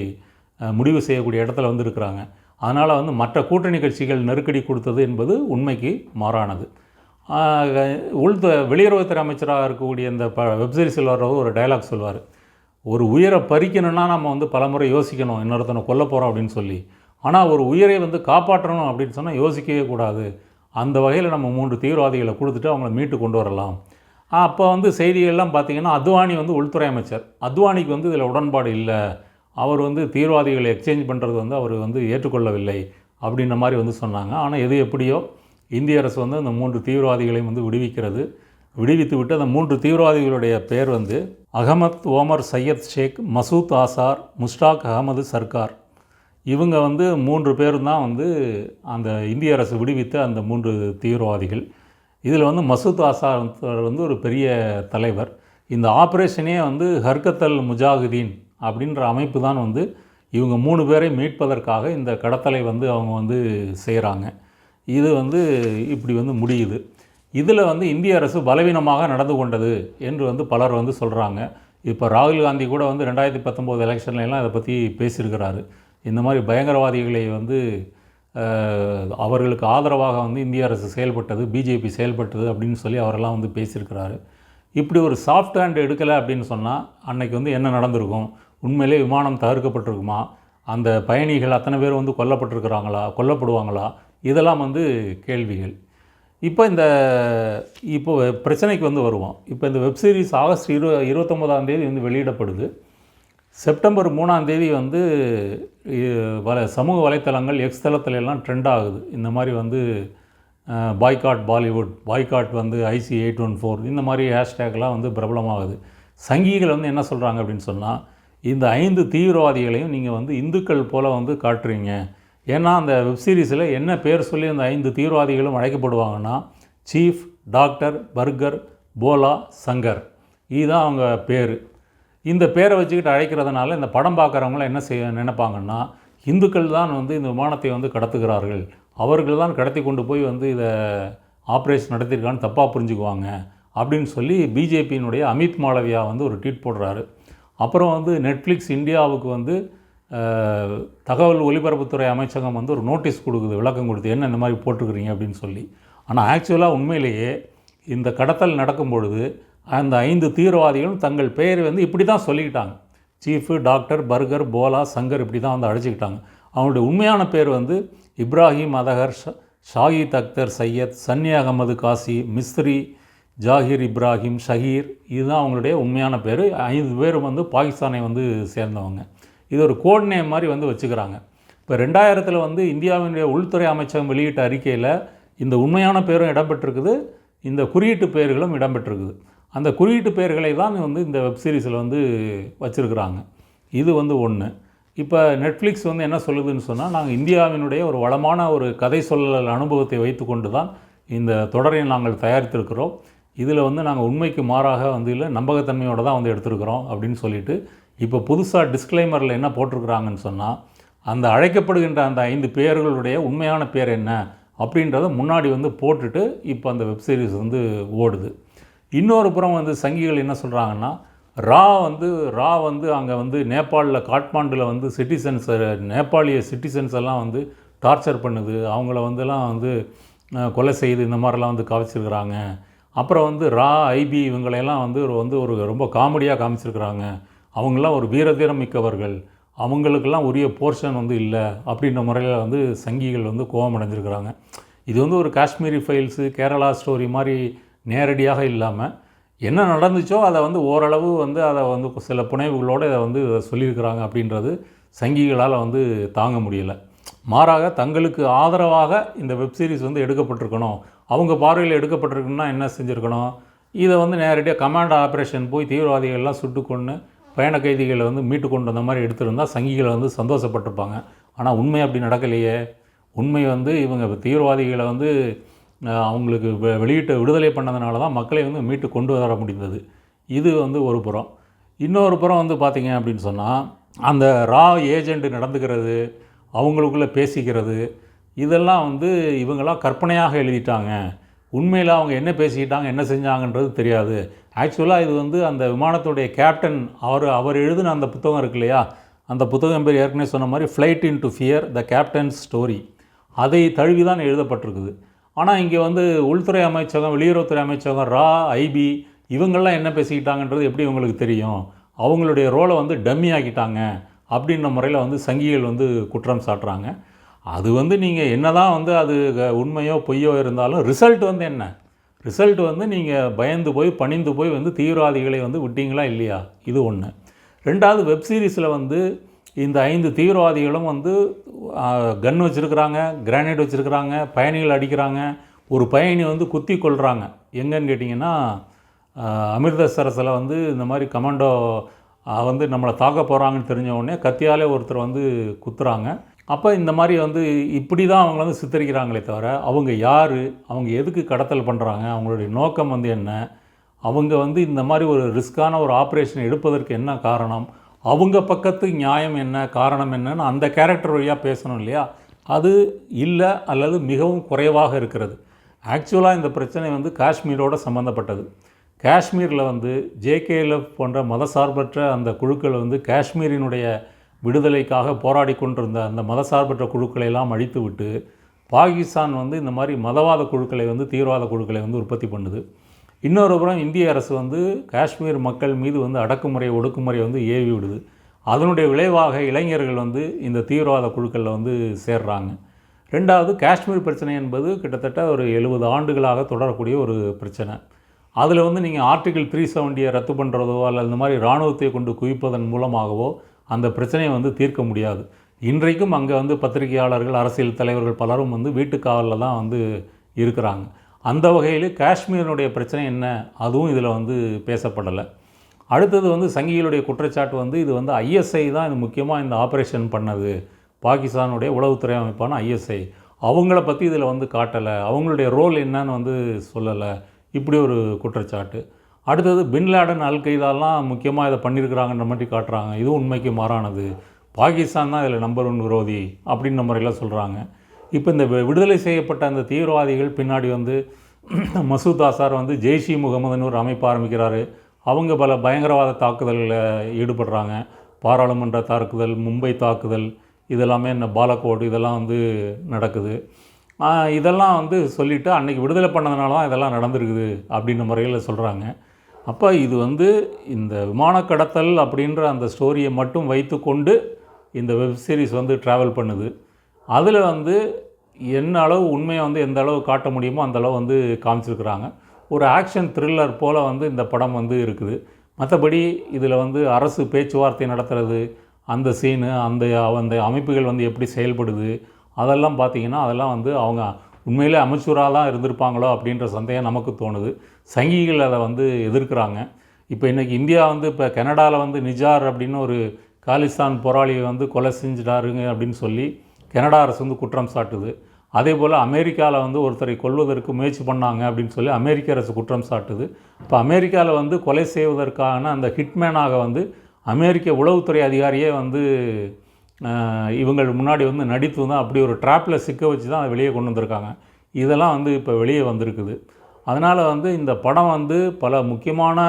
முடிவு செய்யக்கூடிய இடத்துல வந்து இருக்கிறாங்க. அதனால் வந்து மற்ற கூட்டணி கட்சிகள் நெருக்கடி கொடுத்தது என்பது உண்மைக்கு மாறானது. வெளியுறவுத்துறை அமைச்சராக இருக்கக்கூடிய இந்த வெப்சீரிஸில் வர்றது ஒரு டைலாக் சொல்வார், ஒரு உயிரை பறிக்கணும்னா நம்ம வந்து பலமுறை யோசிக்கணும், இன்னொருத்தனை கொல்ல போகிறோம் அப்படின்னு சொல்லி. ஆனால் ஒரு உயிரை வந்து காப்பாற்றணும் அப்படின்னு சொன்னால் யோசிக்கவே கூடாது. அந்த வகையில் நம்ம 3 தீவிரவாதிகளை கொடுத்துட்டு அவங்கள மீட்டு கொண்டு வரலாம். அப்போ வந்து செய்திகள்லாம் பார்த்திங்கன்னா, அத்வானி வந்து உள்துறை அமைச்சர், அத்வானிக்கு வந்து இதில் உடன்பாடு இல்லை, அவர் வந்து தீவிரவாதிகளை எக்ஸ்சேஞ்ச் பண்ணுறது வந்து அவர் வந்து ஏற்றுக்கொள்ளவில்லை அப்படின்ற மாதிரி வந்து சொன்னாங்க. ஆனால் எது எப்படியோ இந்திய அரசு வந்து அந்த 3 தீவிரவாதிகளையும் வந்து விடுவித்து விட்டு அந்த 3 தீவிரவாதிகளுடைய பேர் வந்து அகமத் ஓமர் சையத் ஷேக், மசூத் ஆசார், முஸ்டாக் அகமது சர்க்கார். இவங்க வந்து 3 பேரும் தான் வந்து அந்த இந்திய அரசு விடுவித்த அந்த 3 தீவிரவாதிகள். இதில் வந்து மசூத் ஆசார் வந்து ஒரு பெரிய தலைவர். இந்த ஆப்ரேஷனே வந்து ஹர்கத் அல் முஜாஹிதீன் அப்படின்ற அமைப்பு தான் வந்து இவங்க 3 பேரை மீட்பதற்காக இந்த கடத்தலை வந்து அவங்க வந்து செய்கிறாங்க. இது வந்து இப்படி வந்து முடியுது. இதில் வந்து இந்திய அரசு பலவீனமாக நடந்து கொண்டது என்று வந்து பலர் வந்து சொல்கிறாங்க. இப்போ ராகுல் காந்தி கூட வந்து 2019 எலெக்ஷன்லாம் இதை பற்றி பேசியிருக்கிறாரு. இந்த மாதிரி பயங்கரவாதிகளை வந்து அவர்களுக்கு ஆதரவாக வந்து இந்திய அரசு செயல்பட்டது, பிஜேபி செயல்பட்டது அப்படின்னு சொல்லி அவரெல்லாம் வந்து பேசியிருக்கிறாரு. இப்படி ஒரு சாஃப்ட் ஹேண்ட் எடுக்கலை அப்படின்னு சொன்னால் அன்னைக்கு வந்து என்ன நடந்திருக்கும்? உண்மையிலே விமானம் தகர்க்கப்பட்டிருக்குமா? அந்த பயணிகள் அத்தனை பேர் வந்து கொல்லப்படுவாங்களா? இதெல்லாம் வந்து கேள்விகள். இப்போ பிரச்சனைக்கு வந்து வருவோம். இப்போ இந்த வெப்சீரிஸ் ஆகஸ்ட் 29ஆம் தேதி வந்து வெளியிடப்படுது. செப்டம்பர் 3ஆம் தேதி வந்து சமூக வலைத்தளங்கள் எக்ஸ் தளத்துல எல்லாம் ட்ரெண்ட் ஆகுது. இந்த மாதிரி வந்து பாய்காட் பாலிவுட், பாய்காட் வந்து ஐசி 814 இந்த மாதிரி ஹேஷ்டேக்லாம் வந்து பிரபலமாகுது. சங்கிகள் வந்து என்ன சொல்கிறாங்க அப்படின்னு சொன்னால், இந்த 5 தீவிரவாதிகளையும் நீங்கள் வந்து இந்துக்கள் போல் வந்து காட்டுறீங்க. ஏன்னா அந்த வெப்சீரிஸில் என்ன பேர் சொல்லி அந்த 5 தீவிரவாதிகளும் அழைக்கப்படுவாங்கன்னா, சீஃப், டாக்டர், பர்கர், போலா, சங்கர், இதுதான் அவங்க பேர். இந்த பேரை வச்சுக்கிட்டு அழைக்கிறதுனால இந்த படம் பார்க்குறவங்களாம் என்ன நினைப்பாங்கன்னா, இந்துக்கள் தான் வந்து இந்த விமானத்தை வந்து கடத்துகிறார்கள், அவர்கள் தான் கடத்தி கொண்டு போய் வந்து இதை ஆப்ரேஷன் நடத்தியிருக்கான்னு தப்பாக புரிஞ்சுக்குவாங்க அப்படின்னு சொல்லி பிஜேபியினுடைய அமித் மாளவியா வந்து ஒரு ட்வீட் போடுறாரு. அப்புறம் வந்து நெட்ஃப்ளிக்ஸ் இந்தியாவுக்கு வந்து தகவல் ஒலிபரப்புத்துறை அமைச்சகம் வந்து ஒரு நோட்டீஸ் கொடுக்குது, விளக்கம் கொடுத்து, என்ன இந்த மாதிரி போட்டிருக்கிறீங்க அப்படின்னு சொல்லி. ஆனால் ஆக்சுவலாக உண்மையிலேயே இந்த கடத்தல் நடக்கும் பொழுது அந்த 5 தீவிரவாதிகளும் தங்கள் பெயரை வந்து இப்படி தான் சொல்லிக்கிட்டாங்க. சீஃபு, டாக்டர், பர்கர், போலா, சங்கர் இப்படி தான் வந்து அழைச்சிக்கிட்டாங்க. அவங்களுடைய உண்மையான பேர் வந்து இப்ராஹிம் அதஹர், ஷாஹித் அக்தர் சையத், சன்னி அகமது காசி, மிஸ்ரி, ஜாகிர் இப்ராஹிம், ஷஹீர், இதுதான் அவங்களுடைய உண்மையான பேர். 5 பேரும் வந்து பாகிஸ்தானை வந்து சேர்ந்தவங்க. இது ஒரு கோட் நேம் மாதிரி வந்து வச்சுக்கிறாங்க. இப்போ 2000 வந்து இந்தியாவினுடைய உள்துறை அமைச்சகம் வெளியிட்ட அறிக்கையில் இந்த உண்மையான பேரும் இடம்பெற்றிருக்குது, இந்த குறியீட்டு பெயர்களும் இடம்பெற்றிருக்குது. அந்த குறியீட்டு பெயர்களை தான் வந்து இந்த வெப்சீரிஸில் வந்து வச்சுருக்குறாங்க. இது வந்து ஒன்று. இப்போ நெட்ஃப்ளிக்ஸ் வந்து என்ன சொல்லுதுன்னு சொன்னால், நாங்கள் இந்தியாவினுடைய ஒரு வளமான ஒரு கதை சொல்லல் அனுபவத்தை வைத்து கொண்டு தான் இந்த தொடரை நாங்கள் தயாரித்திருக்கிறோம். இதில் வந்து நாங்கள் உண்மைக்கு மாறாக வந்து இல்லை, நம்பகத்தன்மையோடு தான் வந்து எடுத்திருக்கிறோம் அப்படின்னு சொல்லிட்டு இப்போ புதுசாக டிஸ்க்ளைமரில் என்ன போட்டிருக்கிறாங்கன்னு சொன்னால், அந்த அழைக்கப்படுகின்ற அந்த 5 பேர்களுடைய உண்மையான பேர் என்ன அப்படின்றத முன்னாடி வந்து போட்டுட்டு இப்போ அந்த வெப்சீரிஸ் வந்து ஓடுது. இன்னொரு புறம் வந்து சங்கிகள் என்ன சொல்கிறாங்கன்னா, ரா வந்து அங்கே வந்து நேபாளில் காட்மாண்டில் வந்து நேபாளிய சிட்டிசன்ஸ் எல்லாம் வந்து டார்ச்சர் பண்ணுது, அவங்கள வந்துலாம் வந்து கொலை செய்து இந்த மாதிரிலாம் வந்து காமிச்சிருக்கிறாங்க. அப்புறம் வந்து ஐபி இவங்களையெல்லாம் வந்து ஒரு ரொம்ப காமெடியாக காமிச்சிருக்கிறாங்க. அவங்களாம் ஒரு வீரதீரம் மிக்கவர்கள், அவங்களுக்கெல்லாம் உரிய போர்ஷன் வந்து இல்லை அப்படின்ற முறையில் வந்து சங்கிகள் வந்து கோபம் அடைஞ்சிருக்கிறாங்க. இது வந்து ஒரு காஷ்மீரி ஃபைல்ஸு, கேரளா ஸ்டோரி மாதிரி நேரடியாக இல்லாமல் என்ன நடந்துச்சோ அதை வந்து ஓரளவு வந்து அதை வந்து சில புனைவுகளோடு இதை வந்து சொல்லியிருக்கிறாங்க அப்படின்றது சங்கிகளால் வந்து தாங்க முடியலை. மாறாக தங்களுக்கு ஆதரவாக இந்த வெப்சீரிஸ் வந்து எடுக்கப்பட்டிருக்கணும், அவங்க பார்வையில் எடுக்கப்பட்டிருக்குன்னா என்ன செஞ்சுருக்கணும், இதை வந்து நேரடியாக கமாண்ட் ஆப்ரேஷன் போய் தீவிரவாதிகள்லாம் சுட்டு கொண்டு பயண கைதிகளை வந்து மீட்டு கொண்டு வந்த மாதிரி எடுத்திருந்தால் சங்கிகளை வந்து சந்தோஷப்பட்டிருப்பாங்க. ஆனால் உண்மை அப்படி நடக்கலையே. உண்மை வந்து இவங்க தீவிரவாதிகளை வந்து அவங்களுக்கு வெளியிட்ட விடுதலை பண்ணதுனால தான் மக்களை வந்து மீட்டு கொண்டு வர முடிந்தது. இது வந்து ஒரு புறம். இன்னொரு புறம் வந்து பார்த்திங்க அப்படின்னு சொன்னால், அந்த ஏஜெண்ட் நடந்துக்கிறது, அவங்களுக்குள்ளே பேசிக்கிறது, இதெல்லாம் வந்து இவங்களாம் கற்பனையாக எழுதிட்டாங்க. உண்மையில் அவங்க என்ன பேசிக்கிட்டாங்க, என்ன செஞ்சாங்கன்றது தெரியாது. ஆக்சுவலாக இது வந்து அந்த விமானத்துடைய கேப்டன் அவர் எழுதின அந்த புத்தகம் இருக்கு இல்லையா, அந்த புத்தகம் பேர் ஏற்கனவே சொன்ன மாதிரி ஃப்ளைட் இன்டு ஃபியர், த கேப்டன்ஸ் ஸ்டோரி, அதை தழுவி தான் எழுதப்பட்டிருக்குது. ஆனால் இங்கே வந்து உள்துறை அமைச்சகம், வெளியுறவுத்துறை அமைச்சகம், ஐபி இவங்கெல்லாம் என்ன பேசிக்கிட்டாங்கன்றது எப்படி இவங்களுக்கு தெரியும்? அவங்களுடைய ரோலை வந்து டம்மி ஆக்கிட்டாங்க அப்படின்ற முறையில் வந்து சங்கிகள் வந்து குற்றம் சாட்டுறாங்க. அது வந்து நீங்கள் என்ன தான் வந்து அது உண்மையோ பொய்யோ இருந்தாலும் ரிசல்ட் வந்து என்ன? ரிசல்ட் வந்து நீங்கள் பயந்து போய் பணிந்து போய் வந்து தீவிரவாதிகளை வந்து விட்டீங்களா இல்லையா? இது ஒன்று. ரெண்டாவது, வெப்சீரிஸில் வந்து இந்த 5 தீவிரவாதிகளும் வந்து கன் வச்சுருக்கிறாங்க, கிரானைட் வச்சுருக்கிறாங்க, பயணிகள் அடிக்கிறாங்க. ஒரு பயணி வந்து குத்தி கொள்கிறாங்க. எங்கன்னு கேட்டிங்கன்னா, அமிர்தசரஸில் வந்து இந்த மாதிரி கமாண்டோ வந்து நம்மளை தாக்க போகிறாங்கன்னு தெரிஞ்ச உடனே கத்தியாலே ஒருத்தர் வந்து குத்துறாங்க. அப்போ இந்த மாதிரி வந்து இப்படி தான் அவங்கள வந்து சித்தரிக்கிறாங்களே தவிர, அவங்க யார், அவங்க எதுக்கு கடத்தல் பண்ணுறாங்க, அவங்களுடைய நோக்கம் வந்து என்ன, அவங்க வந்து இந்த மாதிரி ஒரு ரிஸ்க்கான ஒரு ஆப்ரேஷன் எடுப்பதற்கு என்ன காரணம், அவங்க பக்கத்து நியாயம் என்ன, காரணம் என்னன்னு அந்த கேரக்டர் வழியாக பேசணும் இல்லையா? அது இல்லை அல்லது மிகவும் குறைவாக இருக்கிறது. ஆக்சுவலாக இந்த பிரச்சனை வந்து காஷ்மீரோடு சம்மந்தப்பட்டது. காஷ்மீரில் வந்து ஜேகேஎல்எஃப் போன்ற மதசார்பற்ற அந்த குழுக்கள் வந்து காஷ்மீரினுடைய விடுதலைக்காக போராடி கொண்டிருந்த அந்த மதசார்பற்ற குழுக்களை எல்லாம் அழித்து விட்டு பாகிஸ்தான் வந்து இந்த மாதிரி மதவாத குழுக்களை வந்து தீவிரவாத குழுக்களை வந்து உற்பத்தி பண்ணுது. இன்னொரு புறம் இந்திய அரசு வந்து காஷ்மீர் மக்கள் மீது வந்து அடக்குமுறை ஒடுக்குமுறை வந்து ஏவி விடுது. அதனுடைய விளைவாக இளைஞர்கள் வந்து இந்த தீவிரவாத குழுக்களில் வந்து சேர்றாங்க. ரெண்டாவது, காஷ்மீர் பிரச்சனை என்பது கிட்டத்தட்ட ஒரு 70 ஆண்டுகளாக தொடரக்கூடிய ஒரு பிரச்சனை. அதில் வந்து நீங்கள் ஆர்டிகிள் 370 ரத்து பண்ணுறதோ அல்லது இந்த மாதிரி இராணுவத்தை கொண்டு குவிப்பதன் மூலமாகவோ அந்த பிரச்சனையை வந்து தீர்க்க முடியாது. இன்றைக்கும் அங்கே வந்து பத்திரிகையாளர்கள், அரசியல் தலைவர்கள் பலரும் வந்து வீட்டுக்காவலில் தான் வந்து இருக்கிறாங்க. அந்த வகையில் காஷ்மீரினுடைய பிரச்சனை என்ன, அதுவும் இதில் வந்து பேசப்படலை. அடுத்தது வந்து சங்கிகளுடைய குற்றச்சாட்டு வந்து இது வந்து ஐஎஸ்ஐ தான் இது முக்கியமாக இந்த ஆப்ரேஷன் பண்ணது. பாகிஸ்தானுடைய உளவுத்துறை அமைப்பான ஐஎஸ்ஐ அவங்கள பற்றி இதில் வந்து காட்டலை, அவங்களுடைய ரோல் என்னன்னு வந்து சொல்லலை, இப்படி ஒரு குற்றச்சாட்டு. அடுத்தது பின்லேடன், அல் கைதாலாம் முக்கியமாக இதை பண்ணியிருக்கிறாங்கன்ற மாதிரி காட்டுறாங்க. இதுவும் உண்மைக்கு மாறானது. பாகிஸ்தான் தான் இதில் நம்பர் 1 விரோதி அப்படின்ற முறையில் சொல்கிறாங்க. இப்போ இந்த விடுதலை செய்யப்பட்ட அந்த தீவிரவாதிகள் பின்னாடி வந்து மசூத் அசார் வந்து ஜெய்ஷ் இ முகமதுன்னு ஒரு அமைப்பு ஆரம்பிக்கிறாரு. அவங்க பல பயங்கரவாத தாக்குதலில் ஈடுபடுறாங்க. பாராளுமன்ற தாக்குதல், மும்பை தாக்குதல், இதெல்லாமே என்ன பாலக்கோட் இதெல்லாம் வந்து நடக்குது. இதெல்லாம் வந்து சொல்லிவிட்டு அன்றைக்கி விடுதலை பண்ணதுனால தான் இதெல்லாம் நடந்திருக்குது அப்படின்ற முறையில் சொல்கிறாங்க. அப்போ இது வந்து இந்த விமான கடத்தல் அப்படின்ற அந்த ஸ்டோரியை மட்டும் வைத்து கொண்டு இந்த வெப் சீரிஸ் வந்து ட்ராவல் பண்ணுது. அதில் வந்து என்ன அளவு உண்மையை வந்து எந்த அளவு காட்ட முடியுமோ அந்த அளவு வந்து காமிச்சிருக்கிறாங்க. ஒரு ஆக்ஷன் த்ரில்லர் போல் வந்து இந்த படம் வந்து இருக்குது. மற்றபடி இதில் வந்து அரசு பேச்சுவார்த்தை நடத்துகிறது, அந்த சீனு, அந்த அமைப்புகள் வந்து எப்படி செயல்படுது, அதெல்லாம் பார்த்திங்கன்னா அதெல்லாம் வந்து அவங்க உண்மையிலே அமைச்சராக தான் இருந்திருப்பாங்களோ அப்படின்ற சந்தேகம் நமக்கு தோணுது. சங்கிகள் அதை வந்து எதிர்க்கிறாங்க. இப்போ இன்றைக்கி இந்தியா வந்து இப்போ கனடாவில் வந்து நிஜார் அப்படின்னு ஒரு காலிஸ்தான் போராளியை வந்து கொலை செஞ்சிட்டாருங்க அப்படின்னு சொல்லி கனடா அரசு வந்து குற்றம் சாட்டுது. அதே போல் அமெரிக்காவில் வந்து ஒருத்தரை கொல்வதற்கு முயற்சி பண்ணாங்க அப்படின்னு சொல்லி அமெரிக்க அரசு குற்றம் சாட்டுது. இப்போ அமெரிக்காவில் வந்து கொலை செய்வதற்கான அந்த ஹிட்மேனாக வந்து அமெரிக்க உளவுத்துறை அதிகாரியே வந்து இவங்கள் முன்னாடி வந்து நடித்து தான் அப்படி ஒரு ட்ராப்பில் சிக்க வச்சு தான் அதை வெளியே கொண்டு வந்திருக்காங்க. இதெல்லாம் வந்து இப்போ வெளியே வந்திருக்குது. அதனால் வந்து இந்த படம் வந்து பல முக்கியமான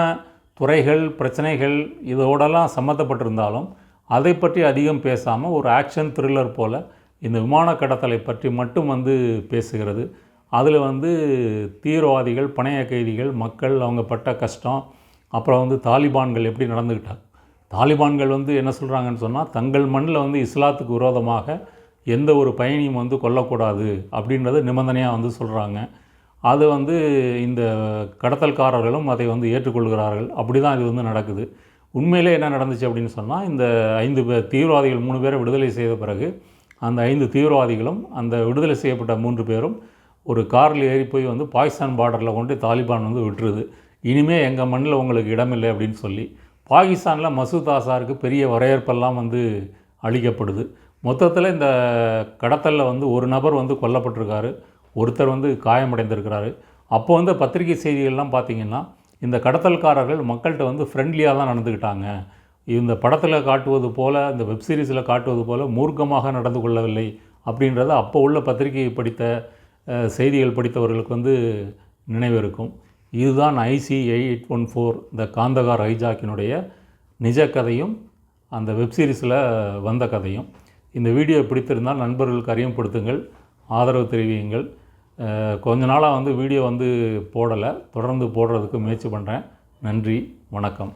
துறைகள், பிரச்சனைகள் இதோடலாம் சம்மந்தப்பட்டிருந்தாலும் அதை பற்றி அதிகம் பேசாமல் ஒரு ஆக்ஷன் த்ரில்லர் போல் இந்த விமான கடத்தலை பற்றி மட்டும் வந்து பேசுகிறது. அதில் வந்து தீவிரவாதிகள், பணைய கைதிகள், மக்கள் அவங்க பட்ட கஷ்டம், அப்புறம் வந்து தாலிபான்கள் எப்படி நடந்துக்கிட்டாங்க. தாலிபான்கள் வந்து என்ன சொல்கிறாங்கன்னு சொன்னால், தங்கள் மண்ணில் வந்து இஸ்லாத்துக்கு விரோதமாக எந்த ஒரு பயணியும் வந்து கொல்லக்கூடாது அப்படின்றது நிபந்தனையாக வந்து சொல்கிறாங்க. அது வந்து இந்த கடத்தல்காரர்களும் அதை வந்து ஏற்றுக்கொள்கிறார்கள். அப்படி தான் இது வந்து நடக்குது. உண்மையிலே என்ன நடந்துச்சு அப்படின்னு சொன்னால், இந்த 5 தீவிரவாதிகள் 3 பேரை விடுதலை செய்த பிறகு அந்த 5 தீவிரவாதிகளும் அந்த விடுதலை செய்யப்பட்ட 3 பேரும் ஒரு காரில் ஏறி போய் வந்து பாகிஸ்தான் பார்டரில் கொண்டு தாலிபான் வந்து விட்டுருது. இனிமேல் எங்கள் மண்ணில் உங்களுக்கு இடமில்லை அப்படின்னு சொல்லி பாகிஸ்தானில் மசூத் அசாருக்கு பெரிய வரவேற்பெல்லாம் வந்து அளிக்கப்படுது. மொத்தத்தில் இந்த கடத்தலில் வந்து ஒரு நபர் வந்து கொல்லப்பட்டிருக்காரு, ஒருத்தர் வந்து காயமடைந்திருக்கிறாரு. அப்போ வந்து பத்திரிகை செய்திகள்லாம் பார்த்திங்கன்னா இந்த கடத்தல்காரர்கள் மக்கள்கிட்ட வந்து ஃப்ரெண்ட்லியாக தான் நடந்துக்கிட்டாங்க, இந்த படத்தில் காட்டுவது போல், இந்த வெப்சீரிஸில் காட்டுவது போல் மூர்க்கமாக நடந்து கொள்ளவில்லை அப்படின்றத அப்போ உள்ள பத்திரிகை படித்த செய்திகள் படித்தவர்களுக்கு வந்து நினைவு இருக்கும். இதுதான் IC 814 இந்த காந்தகார் ஹைஜாக்கினுடைய நிஜ கதையும் அந்த வெப்சீரிஸில் வந்த கதையும். இந்த வீடியோ பிடித்திருந்தால் நண்பர்களுக்கு அறிமுகப்படுத்துங்கள், ஆதரவு தெரிவியுங்கள். கொஞ்ச நாளாக வந்து வீடியோ வந்து போடலை, தொடர்ந்து போடுறதுக்கு முயற்சி பண்ணுறேன். நன்றி, வணக்கம்.